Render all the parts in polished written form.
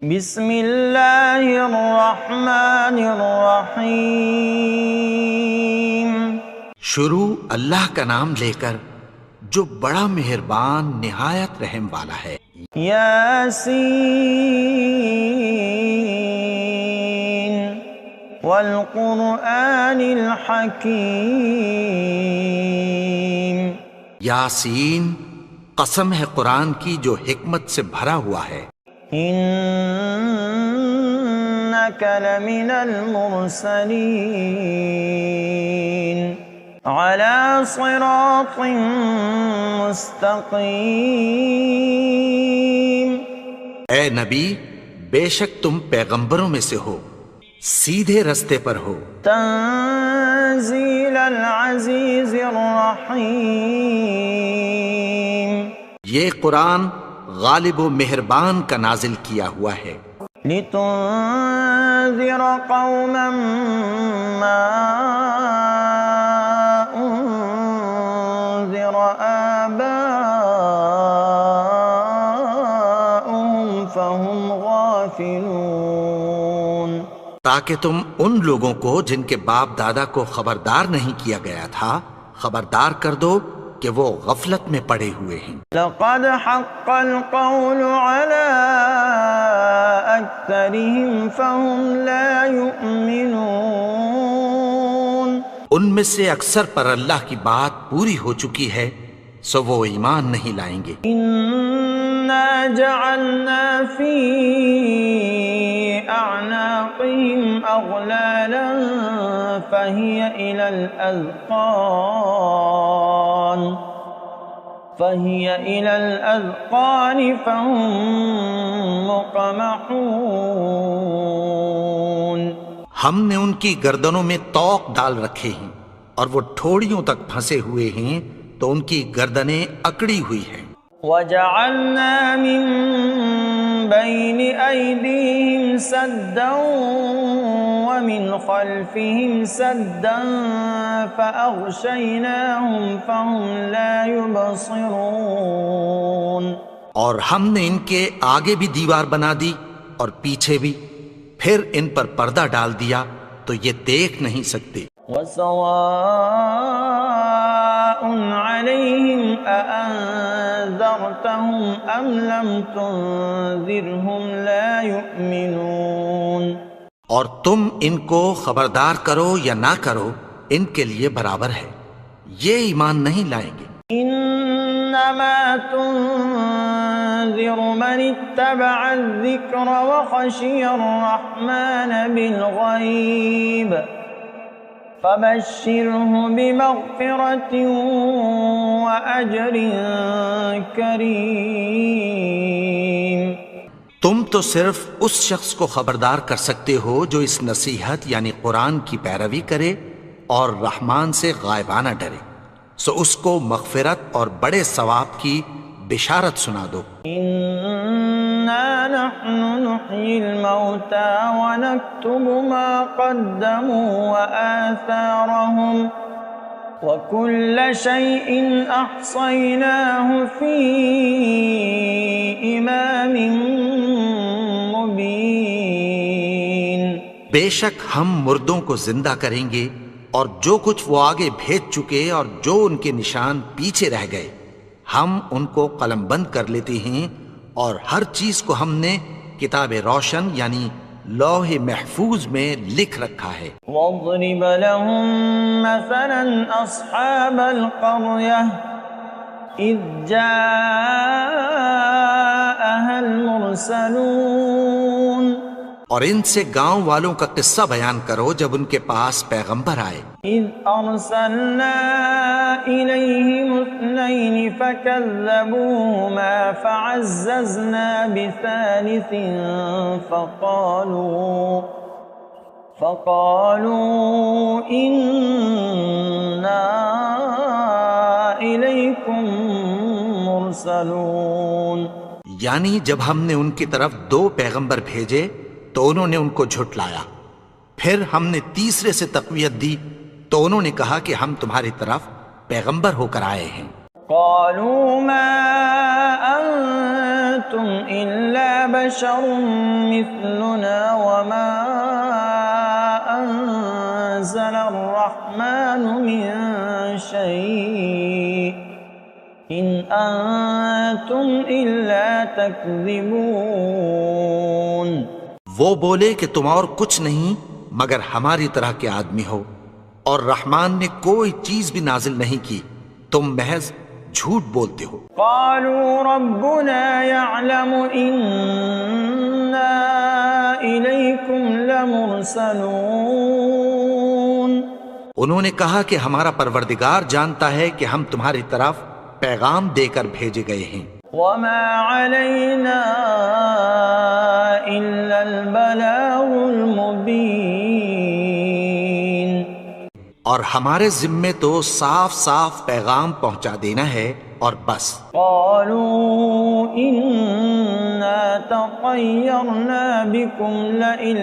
بسم اللہ الرحمن الرحیم۔ شروع اللہ کا نام لے کر جو بڑا مہربان نہایت رحم والا ہے۔ یاسین والقرآن الحکیم۔ یاسین، قسم ہے قرآن کی جو حکمت سے بھرا ہوا ہے۔ انک لمن المرسلین علی صراط مستقیم۔ اے نبی، بے شک تم پیغمبروں میں سے ہو، سیدھے رستے پر ہو۔ تنزیل العزیز الرحیم۔ یہ قرآن غالب و مہربان کا نازل کیا ہوا ہے۔ لتنذر قوما ما انذر آباؤهم فهم غافلون۔ تاکہ تم ان لوگوں کو جن کے باپ دادا کو خبردار نہیں کیا گیا تھا خبردار کر دو کہ وہ غفلت میں پڑے ہوئے ہیں۔ لقد حق القول على اکثرهم فهم لا يؤمنون۔ ان میں سے اکثر پر اللہ کی بات پوری ہو چکی ہے سو وہ ایمان نہیں لائیں گے۔ انا جعلنا في اعناقهم اغلالا فهي الى الاذقان فهم مقمحون۔ ہم نے ان کی گردنوں میں طوق ڈال رکھے ہیں اور وہ ٹھوڑیوں تک پھنسے ہوئے ہیں تو ان کی گردنیں اکڑی ہوئی ہیں۔ وَجَعَلْنَا مِن بَيْنِ أَيْدِيهِمْ سَدًّا وَمِنْ خَلْفِهِمْ سَدًّا فَأَغْشَيْنَاهُمْ فَهُمْ لَا يُبْصِرُونَ۔ اور ہم نے ان کے آگے بھی دیوار بنا دی اور پیچھے بھی، پھر ان پر پردہ ڈال دیا تو یہ دیکھ نہیں سکتے۔ وَسَوَاءٌ عَلَيْهِمْ أَأَنذَرْتَهُمْ أَمْ لَمْ تُنذِرْهُمْ لَا يُؤْمِنُونَ۔ اور تم ان کو خبردار کرو یا نہ کرو ان کے لیے برابر ہے، یہ ایمان نہیں لائیں گے۔ انما تنذر من اتبع الذکر وخشی الرحمن بالغیب فبشرہ بمغفرۃ واجر کریم۔ تم تو صرف اس شخص کو خبردار کر سکتے ہو جو اس نصیحت یعنی قرآن کی پیروی کرے اور رحمان سے غائبانہ ڈرے، سو اس کو مغفرت اور بڑے ثواب کی بشارت سنا دو۔ انا نحن نحیی الموتى ونکتب ما قدموا وآثارهم وكل شيء احصیناه فی امام مبین۔ بے شک ہم مردوں کو زندہ کریں گے اور جو کچھ وہ آگے بھیج چکے اور جو ان کے نشان پیچھے رہ گئے ہم ان کو قلم بند کر لیتے ہیں، اور ہر چیز کو ہم نے کتاب روشن یعنی لوح محفوظ میں لکھ رکھا ہے۔ وَاضْرِبْ لَهُمْ مَثَلًا أَصْحَابَ الْقَرْيَةِ إِذْ جَاءَهَا الْمُرْسَلُونَ۔ اور ان سے گاؤں والوں کا قصہ بیان کرو جب ان کے پاس پیغمبر آئے۔ إِذْ أَرْسَلْنَا إِلَيْهِمُ اثْنَيْنِ فَكَذَّبُوهُمَا فَعَزَّزْنَا بِثَالِثٍ فَقَالُوا إِنَّا إِلَيْكُمْ مُرْسَلُونَ۔ یعنی جب ہم نے ان کی طرف 2 پیغمبر بھیجے تو انہوں نے ان کو جھٹلایا، پھر ہم نے تیسرے سے تقویت دی تو انہوں نے کہا کہ ہم تمہاری طرف پیغمبر ہو کر آئے ہیں۔ قالوا ما أنتم إلا بشر مثلنا وما أنزل الرحمن من شيء إن أنتم إلا تكذبون. وہ بولے کہ تم اور کچھ نہیں مگر ہماری طرح کے آدمی ہو، اور رحمان نے کوئی چیز بھی نازل نہیں کی، تم محض جھوٹ بولتے ہو. قالوا ربنا يعلم إنا إليكم لمرسلون. انہوں نے کہا کہ ہمارا پروردگار جانتا ہے کہ ہم تمہاری طرف پیغام دے کر بھیجے گئے ہیں. وما علينا إلا البلاغ المبين. اور ہمارے ذمے تو صاف صاف پیغام پہنچا دینا ہے اور بس. قالوا إنا تطيرنا بكم لئن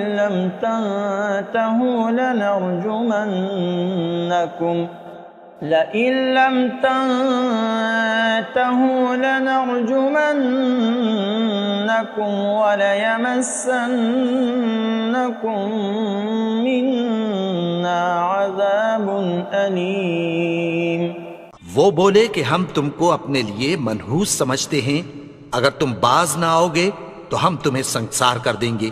لم تنتهوا لنرجمنكم وليمسنكم منا عذاب أليم. وہ بولے کہ ہم تم کو اپنے لیے منحوس سمجھتے ہیں، اگر تم باز نہ آؤ گے تو ہم تمہیں سنسار کر دیں گے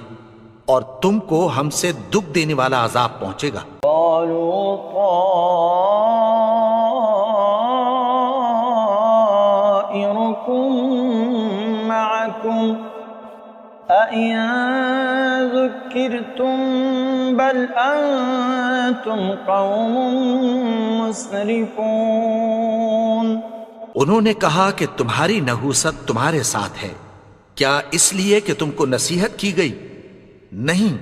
اور تم کو ہم سے دکھ دینے والا عذاب پہنچے گا. قالوا طائركم معكم أئن ذكرتم بل أنتم قوم مسرفون. انہوں نے کہا کہ تمہاری نحوست تمہارے ساتھ ہے، کیا اس لیے کہ تم کو نصیحت کی گئی؟ نہیں،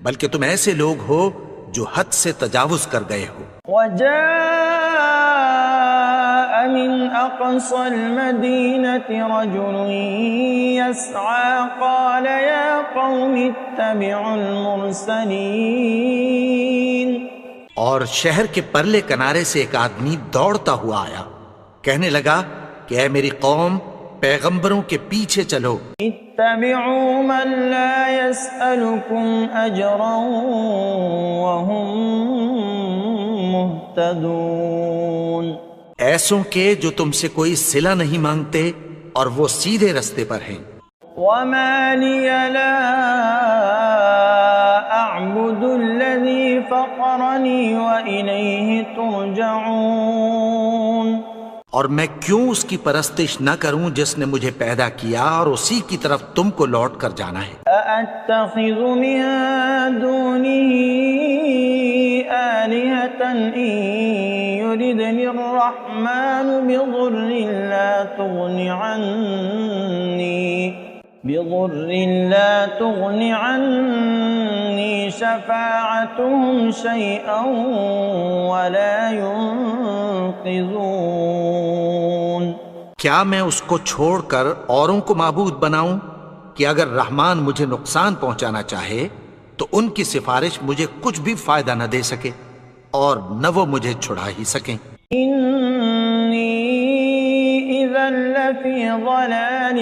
بلکہ تم ایسے لوگ ہو جو حد سے تجاوز کر گئے ہو. وجاء من أقصى المدينة رجل يسعى قال يا قوم اتبعوا المرسلين. اور شہر کے پرلے کنارے سے ایک آدمی دوڑتا ہوا آیا، کہنے لگا کہ اے میری قوم، پیغمبروں کے پیچھے چلو. اتبعوا من لا يسألكم أجرا وهم مهتدون. ایسوں کے جو تم سے کوئی صلہ نہیں مانگتے اور وہ سیدھے رستے پر ہیں. وما لي لا أعبد الذي فطرني وإليه ترجعون. اور میں کیوں اس کی پرستش نہ کروں جس نے مجھے پیدا کیا اور اسی کی طرف تم کو لوٹ کر جانا ہے. أأتخذ من دونه آلهة إن يردني الرحمن بضر لا تغن عني شفاعتهم شيئا ولا ينقذون. کیا میں اس کو چھوڑ کر اوروں کو معبود بناؤں کہ اگر رحمان مجھے نقصان پہنچانا چاہے تو ان کی سفارش مجھے کچھ بھی فائدہ نہ دے سکے اور نہ وہ مجھے چھڑا ہی سکیں. إني إذا لفي ضلال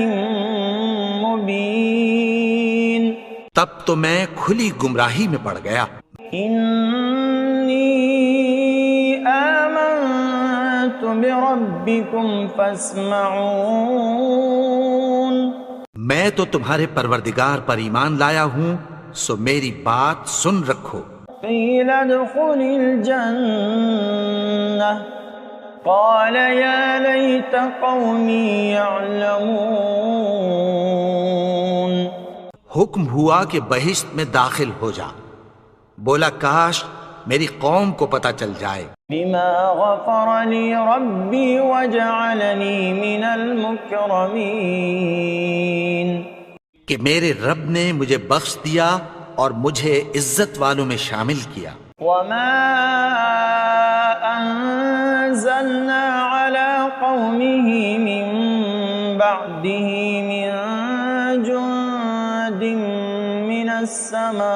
مبين. تب تو میں کھلی گمراہی میں پڑ گیا. إني آمنت بربكم فاسمعون. میں تو تمہارے پروردگار پر ایمان لایا ہوں، سو میری بات سن رکھو. قيل ادخل الجنة قال يا ليت قومي يعلمون. حکم ہوا کہ بہشت میں داخل ہو جا. بولا کاش میری قوم کو پتہ چل جائے. بما غفر لي ربي وجعلني من المكرمين. کہ میرے رب نے مجھے بخش دیا اور مجھے عزت والوں میں شامل کیا. وما أنزلنا على قومه من بعده من جند من السماء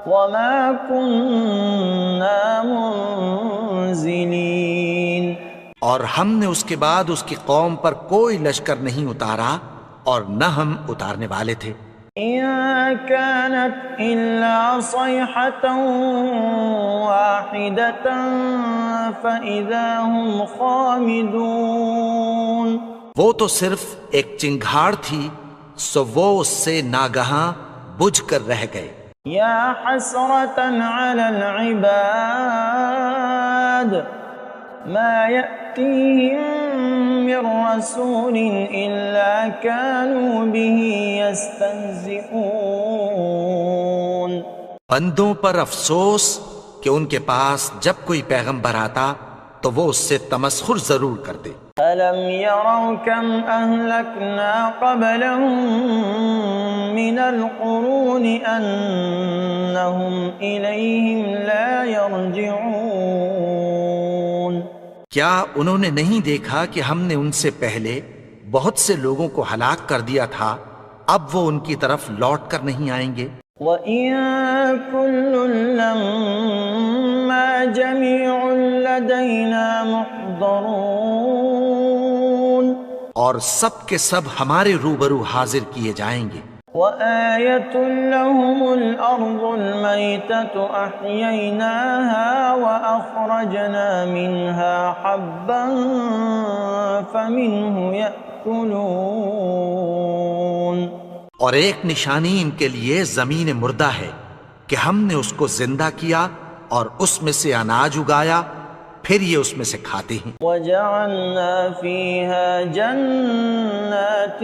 وما كنا منزلين. اور ہم نے اس کے بعد اس کی قوم پر کوئی لشکر نہیں اتارا اور نہ ہم اتارنے والے تھے۔ إن كانت إلا صيحة واحدة فإذا هم خامدون۔ وہ تو صرف ایک چنگھاڑ تھی، سو وہ اس سے ناگہاں بجھ کر رہ گئے۔ یا حسرة على العباد ما يأتيهم من رسول إلا كانوا به يستهزئون۔ بندوں پر افسوس کہ ان کے پاس جب کوئی پیغمبر آتا تو وہ اس سے تمسخر ضرور کرتے۔ أَلَمْ يَرَوْا كَمْ أَهْلَكْنَا قَبْلَهُمْ مِنَ الْقُرُونِ أَنَّهُمْ إِلَيْهِمْ لَا يَرْجِعُونَ۔ کیا انہوں نے نہیں دیکھا کہ ہم نے ان سے پہلے بہت سے لوگوں کو ہلاک کر دیا تھا، اب وہ ان کی طرف لوٹ کر نہیں آئیں گے؟ وَإِن كُلٌّ لَّمَّا جَمِيعٌ لَّدَيْنَا مُحْضَرُونَ۔ اور سب کے سب ہمارے روبرو حاضر کیے جائیں گے۔ وَآيَةٌ لَّهُمُ الْأَرْضُ الْمَيْتَةُ أَحْيَيْنَاهَا وَأَخْرَجْنَا مِنْهَا حَبًّا فَمِنْهُ يَأْكُلُونَ۔ اور ایک نشانی ان کے لیے زمین مردہ ہے کہ ہم نے اس کو زندہ کیا اور اس میں سے اناج اگایا، پھر یہ اس میں سے کھاتے ہیں۔ وَجَعَلْنَا فِيهَا جَنَّاتٍ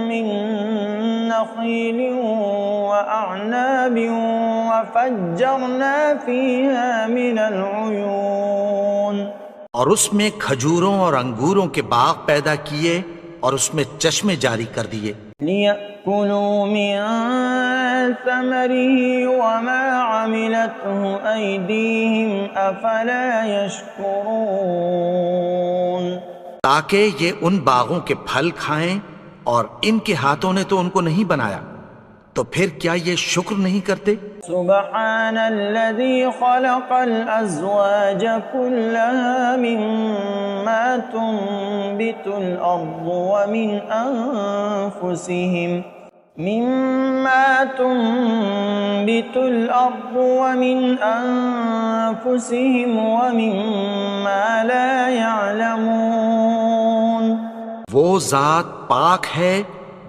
مِّن نَخِيلٍ وَأَعْنَابٍ وَفَجَّرْنَا فِيهَا مِنَ الْعُيُونِ۔ اور اس میں کھجوروں اور انگوروں کے باغ پیدا کیے اور اس میں چشمے جاری کر دیے۔ لِيَأْكُلُوا مِن ثَمَرِهِ وَمَا عَمِلَتْهُ أَيْدِيهِمْ أَفَلَا يَشْكُرُونَ۔ تاکہ یہ ان باغوں کے پھل کھائیں، اور ان کے ہاتھوں نے تو ان کو نہیں بنایا، تو پھر کیا یہ شکر نہیں کرتے؟ سبحان الذي خلق الأزواج كلها مما تنبت الأرض ومن أنفسهم ومما لا يعلمون۔ وہ ذات پاک ہے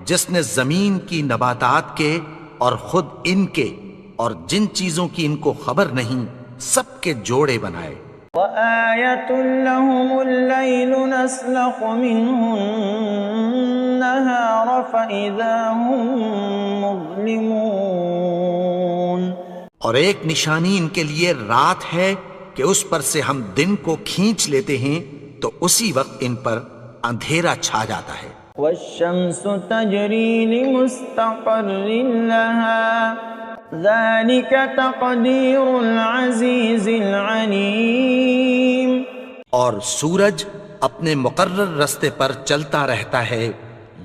جس نے زمین کی نباتات کے اور خود ان کے اور جن چیزوں کی ان کو خبر نہیں سب کے جوڑے بنائے۔ وَآيَةٌ لَّهُمُ اللَّيْلُ نَسْلَخُ مِنْهُ النَّهَارَ فَإِذَا هُم مُظْلِمُونَ۔ اور ایک نشانی ان کے لیے رات ہے کہ اس پر سے ہم دن کو کھینچ لیتے ہیں تو اسی وقت ان پر اندھیرا چھا جاتا ہے۔ وَالشَّمْسُ تَجْرِي لِمُسْتَقَرٍّ لَّهَا ذَلِكَ تَقْدِيرُ الْعَزِيزِ الْعَلِيمِ۔ اور سورج اپنے مقرر رستے پر چلتا رہتا ہے،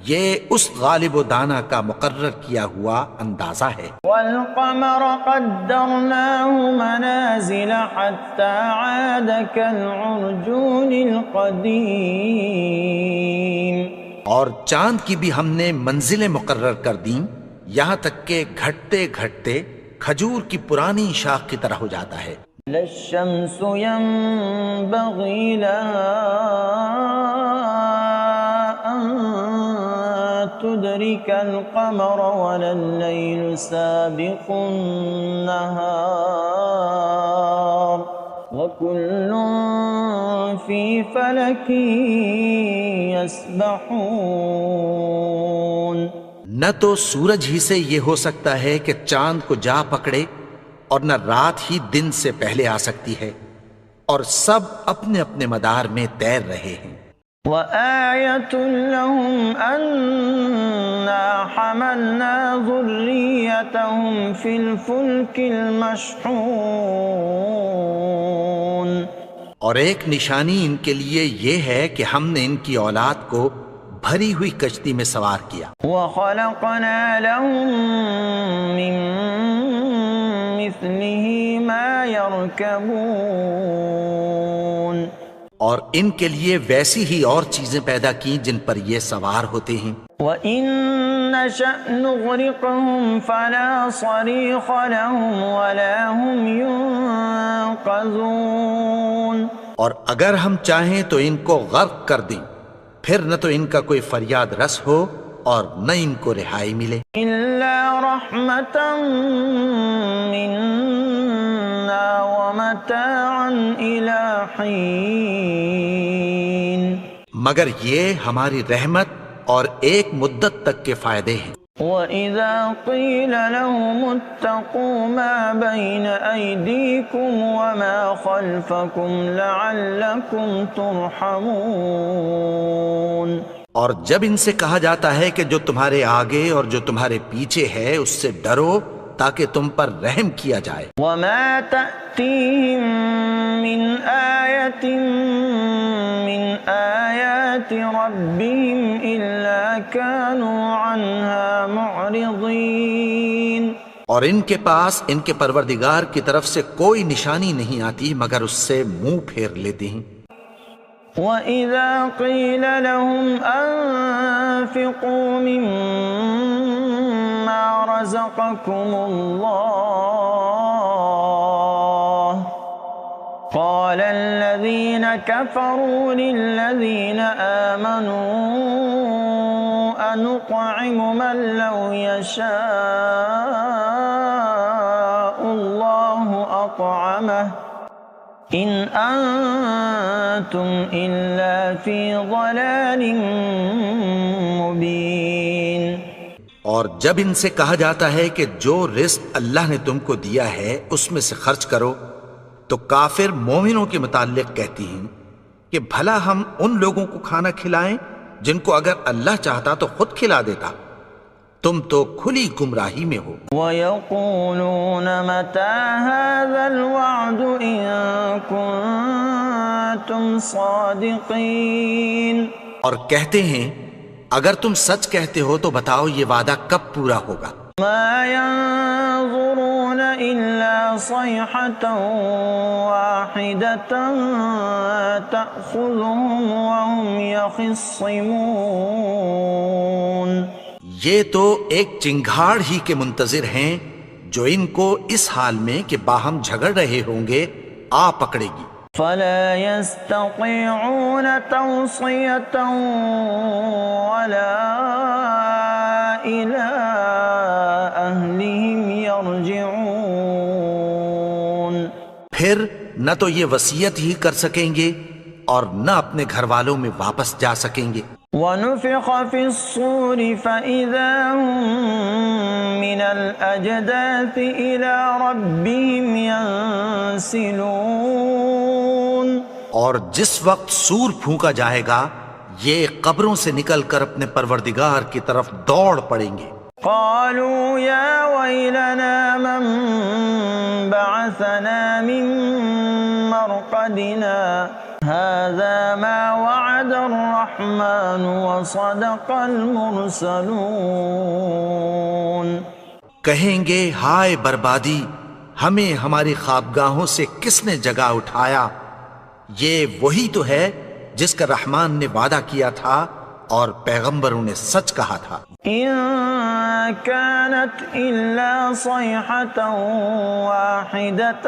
یہ اس غالب و دانا کا مقرر کیا ہوا اندازہ ہے۔ وَالْقَمَرَ قَدَّرْنَاهُ مَنَازِلَ حَتَّى عَادَ كَالْعُرْجُونِ الْقَدِيمِ۔ اور چاند کی بھی ہم نے منزلیں مقرر کر دیں، یہاں تک کہ گھٹتے گھٹتے کھجور کی پرانی شاخ کی طرح ہو جاتا ہے۔ لَا الشَّمْسُ يَنبَغِي لَهَا أَن تُدْرِكَ الْقَمَرَ وَلَا اللَّيْلُ سَابِقُ النَّهَارِ وَكُلٌّ فِي فَلَكٍ يَسْبَحُونَ۔ نہ تو سورج ہی سے یہ ہو سکتا ہے کہ چاند کو جا پکڑے، اور نہ رات ہی دن سے پہلے آ سکتی ہے، اور سب اپنے اپنے مدار میں تیر رہے ہیں۔ وَآيَةٌ لَّهُمْ أَنَّا حَمَلْنَا ذُرِّيَّتَهُمْ فِي الْفُلْكِ الْمَشْحُونِ۔ اور ایک نشانی ان کے لیے یہ ہے کہ ہم نے ان کی اولاد کو بھری ہوئی کشتی میں سوار کیا۔ وَخَلَقْنَا لَهُم مِّن مِّثْلِهِ مَا يَرْكَبُونَ۔ اور ان کے لیے ویسی ہی اور چیزیں پیدا کی جن پر یہ سوار ہوتے ہیں. وَإِن نَّشَأْ نُغْرِقْهُمْ فَلَا صَرِيخَ لَهُمْ وَلَا هُمْ يُنقَذُونَ. اور اگر ہم چاہیں تو ان کو غرق کر دیں، پھر نہ تو ان کا کوئی فریاد رس ہو اور نہ ان کو رہائی ملے. إِلَّا رَحْمَةً مِّنَّا وَمَتَاعًا إِلَىٰ حِينٍ. مگر یہ ہماری رحمت اور ایک مدت تک کے فائدے ہیں. وَإِذَا قِيلَ لَهُمُ اتَّقُوا مَا بَيْنَ أَيْدِيكُمْ وَمَا خَلْفَكُمْ لَعَلَّكُمْ تُرْحَمُونَ. اور جب ان سے کہا جاتا ہے کہ جو تمہارے آگے اور جو تمہارے پیچھے ہے اس سے ڈرو تاکہ تم پر رحم کیا جائے. وَمَا تَأْتِيهِم مِّنْ آيَةٍ مِّنْ آيَاتِ رَبِّهِمْ إِلَّا كَانُوا عَنْهَا مُعْرِضِينَ. اور ان کے پاس ان کے پروردگار کی طرف سے کوئی نشانی نہیں آتی مگر اس سے منہ پھیر لیتے ہیں. وَإِذَا قِيلَ لَهُمْ أَنفِقُوا مِمَّا رَزَقَكُمُ اللَّهُ قَالَ الَّذِينَ كَفَرُوا لِلَّذِينَ آمَنُوا أَنُطْعِمُ مَن لَّوْ يَشَاءُ اللَّهُ أَطْعَمَهُ إِنْ أَنْتُمْ إِلَّا فِي ضَلَالٍ مُبِينٍ. اور جب ان سے کہا جاتا ہے کہ جو رزق اللہ نے تم کو دیا ہے اس میں سے خرچ کرو تو کافر مومنوں کے متعلق کہتی ہیں کہ بھلا ہم ان لوگوں کو کھانا کھلائیں جن کو اگر اللہ چاہتا تو خود کھلا دیتا. تم تو کھلی گمراہی میں ہو. وَيَقُولُونَ مَتَى هَذَا الْوَعْدُ إِن كُنتُمْ صَادِقِينَ. اور کہتے ہیں اگر تم سچ کہتے ہو تو بتاؤ یہ وعدہ کب پورا ہوگا. مَا يَنظُرُونَ إِلَّا صَيْحَةً وَاحِدَةً تَأْخُذُهُمْ وَهُمْ يَخِصِّمُونَ. یہ تو ایک چنگھاڑ ہی کے منتظر ہیں جو ان کو اس حال میں کہ باہم جھگڑ رہے ہوں گے آ پکڑے گی. فَلَا يَسْتَطِيعُونَ تَوْصِيَةً وَلَا إِلَىٰ أَهْلِهِمْ يَرْجِعُونَ. پھر نہ تو یہ وصیت ہی کر سکیں گے اور نہ اپنے گھر والوں میں واپس جا سکیں گے. وَنُفِخَ فِي الصُّورِ فَإِذَا هُم مِّنَ الْأَجْدَاثِ إِلَىٰ رَبِّهِمْ يَنسِلُونَ. اور جس وقت سور پھونکا جائے گا یہ قبروں سے نکل کر اپنے پروردگار کی طرف دوڑ پڑیں گے. قالوا يا ويلنا من بعثنا من مرقدنا هذا ما وعد الرحمن وصدق المرسلون. کہیں گے ہائے بربادی، ہمیں ہماری خوابگاہوں سے کس نے جگا اٹھایا؟ یہ وہی تو ہے جس کا رحمان نے وعدہ کیا تھا اور پیغمبروں نے سچ کہا تھا. إن كانت إلا صيحة واحدة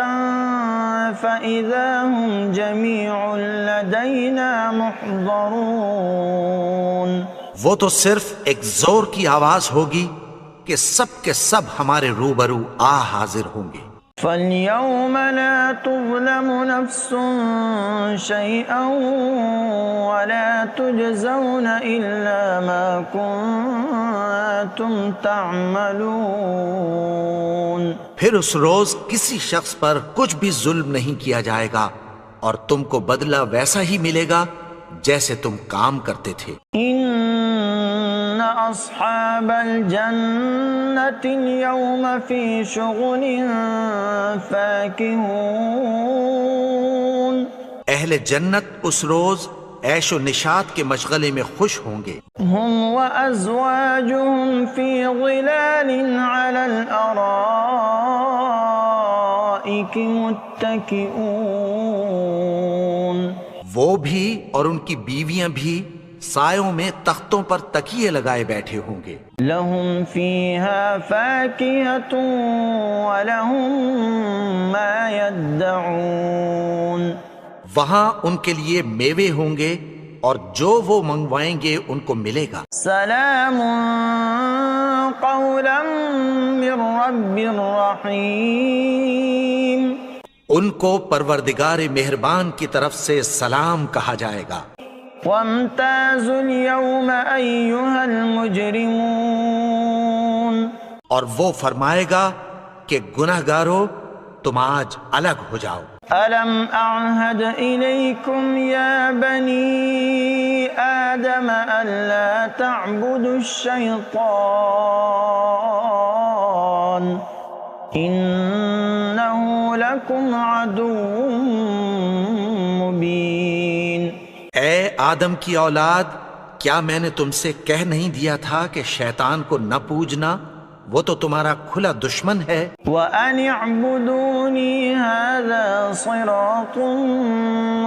فإذا هم جميع لدينا محضرون. وہ تو صرف ایک زور کی آواز ہوگی کہ سب کے سب ہمارے روبرو آ حاضر ہوں گے. فَالْيَوْمَ لَا تُظْلَمُ نَفْسٌ شَيْئًا وَلَا تُجْزَوْنَ إِلَّا مَا كُنتُمْ تَعْمَلُونَ. پھر اس روز کسی شخص پر کچھ بھی ظلم نہیں کیا جائے گا اور تم کو بدلہ ویسا ہی ملے گا جیسے تم کام کرتے تھے. إِنَّ أَصْحَابَ الْجَنَّةِ الْيَوْمَ فِي شُغُلٍ فَاكِهُونَ. اہل جنت اس روز عیش و نشاط کے مشغلے میں خوش ہوں گے. هُمْ وَأَزْوَاجُهُمْ فِي ظِلَالٍ عَلَى الْأَرَائِكِ مُتَّكِئُونَ. وہ بھی اور ان کی بیویاں بھی سایوں میں تختوں پر تکیے لگائے بیٹھے ہوں گے. لهم فيها فاكهة ولهم ما يدعون. وہاں ان کے لیے میوے ہوں گے اور جو وہ منگوائیں گے ان کو ملے گا. سلام قولا من رب رحیم. ان کو پروردگار مہربان کی طرف سے سلام کہا جائے گا. وامتازوا اليوم أيها المجرمون. اور وہ فرمائے گا کہ گنہگارو تم آج الگ ہو جاؤ. ألم أعهد إليكم يا بني آدم ألا تعبدوا الشيطان إنه لكم عدو مبين. اے آدم کی اولاد، کیا میں نے تم سے کہہ نہیں دیا تھا کہ شیطان کو نہ پوجنا، وہ تو تمہارا کھلا دشمن ہے. وَأَنِ اعْبُدُونِي هَذَا صِرَاطٌ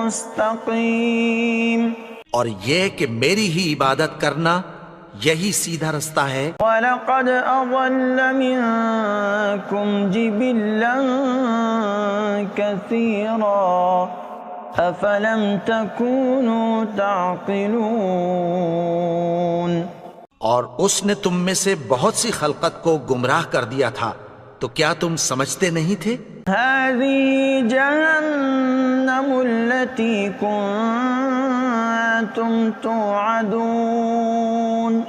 مُسْتَقِيمٌ. اور یہ کہ میری ہی عبادت کرنا یہی سیدھا رستہ ہے. وَلَقَدْ أَضَلَّ مِنكُمْ جِبِلًّا كَثِيرًا أَفَلَمْ تَكُونُوا تَعْقِلُونَ. اور اس نے تم میں سے بہت سی خلقت کو گمراہ کر دیا تھا، تو کیا تم سمجھتے نہیں تھے؟ هَذِهِ جَهَنَّمُ الَّتِي كُنتُمْ تُوعَدُونَ.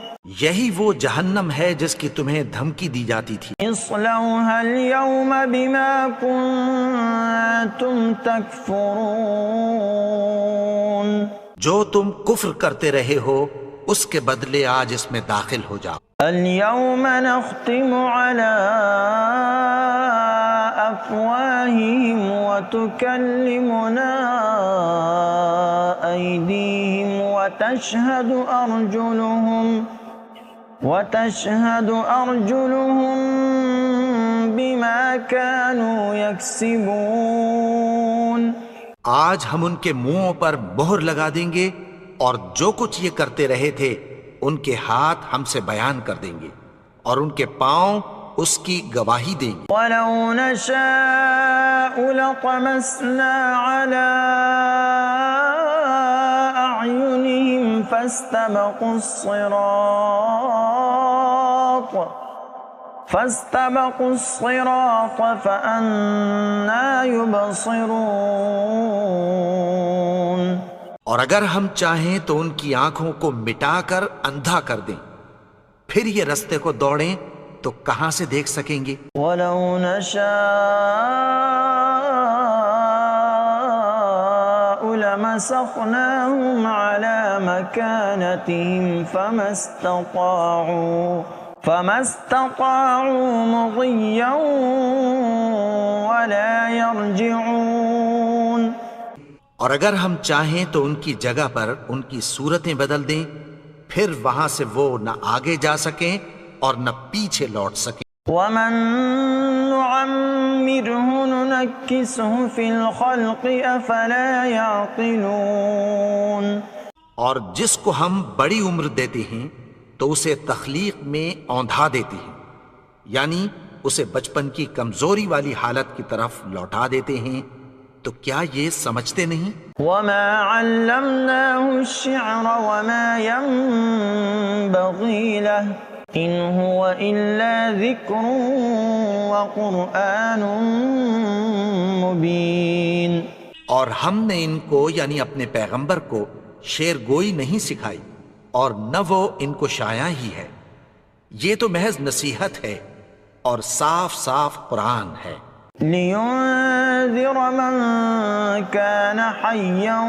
یہی وہ جہنم ہے جس کی تمہیں دھمکی دی جاتی تھی. اصلوها اليوم بما كنتم تكفرون. جو تم کفر کرتے رہے ہو اس کے بدلے آج اس میں داخل ہو جاؤ. اليوم نختم على أفواههم وتكلمنا أيديهم وتشهد أرجلهم بما كانوا يكسبون. آج ہم ان کے منہوں پر مہر لگا دیں گے اور جو کچھ یہ کرتے رہے تھے ان کے ہاتھ ہم سے بیان کر دیں گے اور ان کے پاؤں اس کی گواہی دیں گے. وَلَوْ نَشَاءُ لَطَمَسْنَا عَلَىٰ أَعْيُنِهِمْ فَاسْتَبَقُوا الصِّرَاطَ فَأَنَّىٰ يُبْصِرُونَ. اور اگر ہم چاہیں تو ان کی آنکھوں کو مٹا کر اندھا کر دیں، پھر یہ رستے کو دوڑیں تو کہاں سے دیکھ سکیں گے. وَلَوْ نَشَاءُ لَمَسَخْنَاهُمْ عَلَى مَكَانَتِهِمْ فَمَا اسْتَطَاعُوا مُضِيًّا وَلَا يَرْجِعُونَ. اور اگر ہم چاہیں تو ان کی جگہ پر ان کی صورتیں بدل دیں، پھر وہاں سے وہ نہ آگے جا سکیں اور نہ پیچھے لوٹ سکیں. وَمَن نُعَمِّرْهُ نُنَكِّسْهُ فِي الْخَلْقِ أَفَلَا يَعْقِلُونَ. اور جس کو ہم بڑی عمر دیتے ہیں تو اسے تخلیق میں اوندھا دیتے ہیں، یعنی اسے بچپن کی کمزوری والی حالت کی طرف لوٹا دیتے ہیں. تو کیا یہ سمجھتے نہیں؟ وَمَا عَلَّمْنَاهُ الشِّعْرَ وَمَا يَنبَغِي لَهُ إِنْ هُوَ إِلَّا ذِكْرٌ وَقُرْآنٌ مُبِينٌ. اور ہم نے ان کو یعنی اپنے پیغمبر کو شعر گوئی نہیں سکھائی اور نہ وہ ان کو شایع ہی ہے، یہ تو محض نصیحت ہے اور صاف صاف قرآن ہے. لِيُنذِرَ مَن كَانَ حَيًّا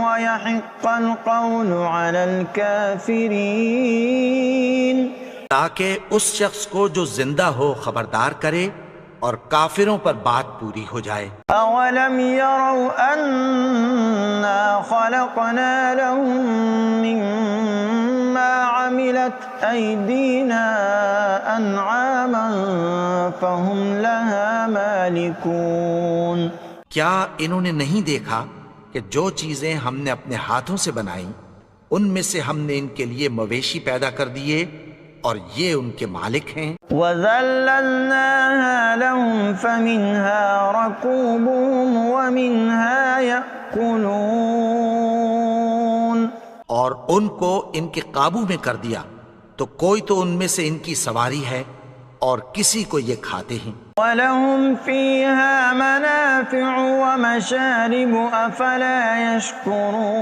وَيَحِقَّ الْقَوْلُ عَلَى الْكَافِرِينَ. تاکہ اس شخص کو جو زندہ ہو خبردار کرے اور کافروں پر بات پوری ہو جائے. أَوَلَمْ يَرَوْا أَنَّا خَلَقْنَا لَهُم مِّمَّا عَمِلَتْ أَيْدِينَا أَنْعَامًا فَهُمْ لَهَا مَالِكُونَ. کیا انہوں نے نہیں دیکھا کہ جو چیزیں ہم نے اپنے ہاتھوں سے بنائیں ان میں سے ہم نے ان کے لیے مویشی پیدا کر دیے اور یہ ان کے مالک ہیں. وَذَلَّلْنَاهَا لَهُمْ فَمِنْهَا رَكُوبُهُمْ وَمِنْهَا يَأْكُلُونَ. اور ان کو ان کے قابو میں کر دیا تو کوئی تو ان میں سے ان کی سواری ہے اور کسی کو یہ کھاتے ہیں. وَلَهُمْ فِيهَا مَنَافِعُ وَمَشَارِبُ أَفَلَا يَشْكُرُونَ.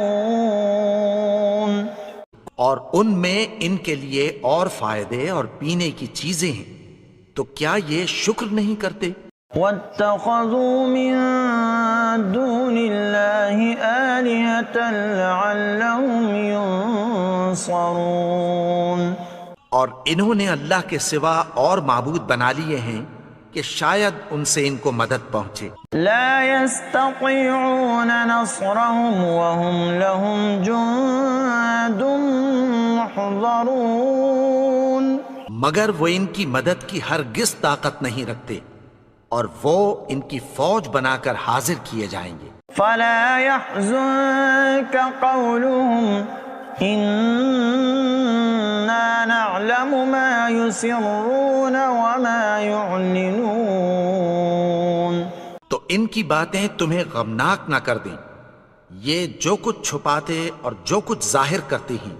اور ان میں ان کے لیے اور فائدے اور پینے کی چیزیں ہیں تو کیا یہ شکر نہیں کرتے؟ وَاتَّخَذُوا مِن دُونِ اللَّهِ آلِهَةً لَعَلَّهُمْ يُنصَرُونَ. اور انہوں نے اللہ کے سوا اور معبود بنا لیے ہیں کہ شاید ان سے ان کو مدد پہنچے. لا يستطيعون نصرهم وهم لهم جند محضرون. مگر وہ ان کی مدد کی ہرگز طاقت نہیں رکھتے اور وہ ان کی فوج بنا کر حاضر کیے جائیں گے. فلا يحزنك قولهم إنا نعلم ما يسرون وما يعلنون. تو ان کی باتیں تمہیں غمناک نہ کر دیں. یہ جو کچھ چھپاتے اور جو کچھ ظاہر کرتے ہیں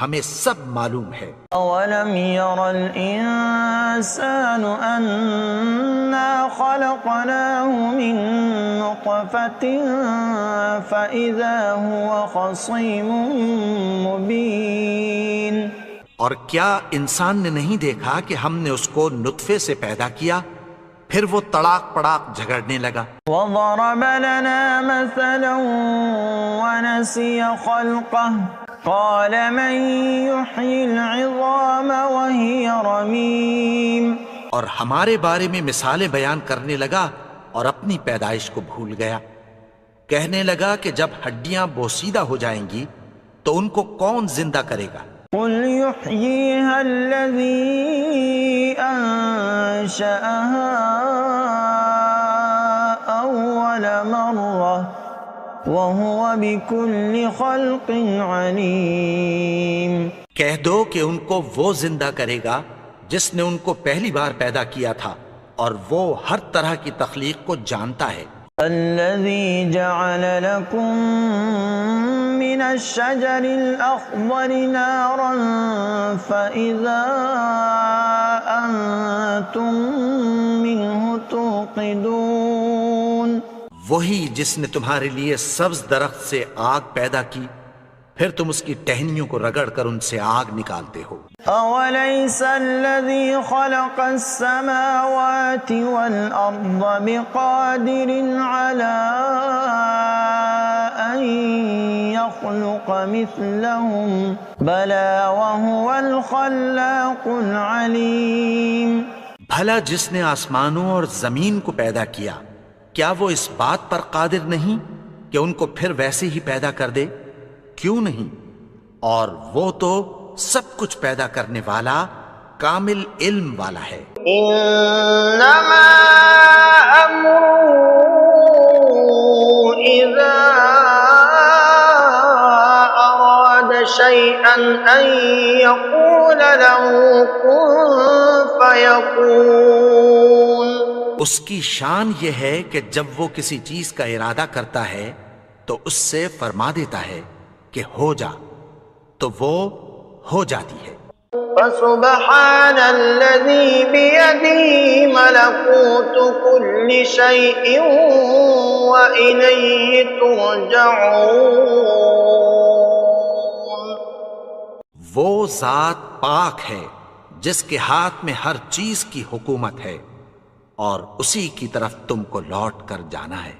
ہمیں سب معلوم ہے. أولم ير الإنسان أنا خلقناه من نطفة فإذا هو خصيم مبين. اور کیا انسان نے نہیں دیکھا کہ ہم نے اس کو نطفے سے پیدا کیا پھر وہ تڑاک پڑاک جھگڑنے لگا. وضرب لنا مثلا ونسي خلقه قال من يحيي العظام وهي رميم. اور ہمارے بارے میں مثالیں بیان کرنے لگا اور اپنی پیدائش کو بھول گیا. کہنے لگا کہ جب ہڈیاں بوسیدہ ہو جائیں گی تو ان کو کون زندہ کرے گا؟ قل يحييها الذي أنشأها أول مرة وهو بكل خلق عليم. کہہ دو کہ ان کو وہ زندہ کرے گا جس نے ان کو پہلی بار پیدا کیا تھا اور وہ ہر طرح کی تخلیق کو جانتا ہے. الذي جعل لكم من الشجر الأخضر نارا فإذا أنتم منه توقدون. وہی جس نے تمہارے لیے سبز درخت سے آگ پیدا کی پھر تم اس کی ٹہنیوں کو رگڑ کر ان سے آگ نکالتے ہو. أوليس الذي خلق السماوات والأرض بقادر على أن يخلق مثلهم بلى وهو الخلاق العليم. بھلا جس نے آسمانوں اور زمین کو پیدا کیا کیا وہ اس بات پر قادر نہیں کہ ان کو پھر ویسے ہی پیدا کر دے؟ کیوں نہیں؟ اور وہ تو سب کچھ پیدا کرنے والا کامل علم والا ہے. انما امره اذا اراد شيئا ان يقول له كن فيكون. اس کی شان یہ ہے کہ جب وہ کسی چیز کا ارادہ کرتا ہے تو اس سے فرما دیتا ہے کہ ہو جا تو وہ ہو جاتی ہے. فسبحان الذي بيده ملكوت كل شيء وإليه ترجعون. وہ ذات پاک ہے جس کے ہاتھ میں ہر چیز کی حکومت ہے اور اسی کی طرف تم کو لوٹ کر جانا ہے.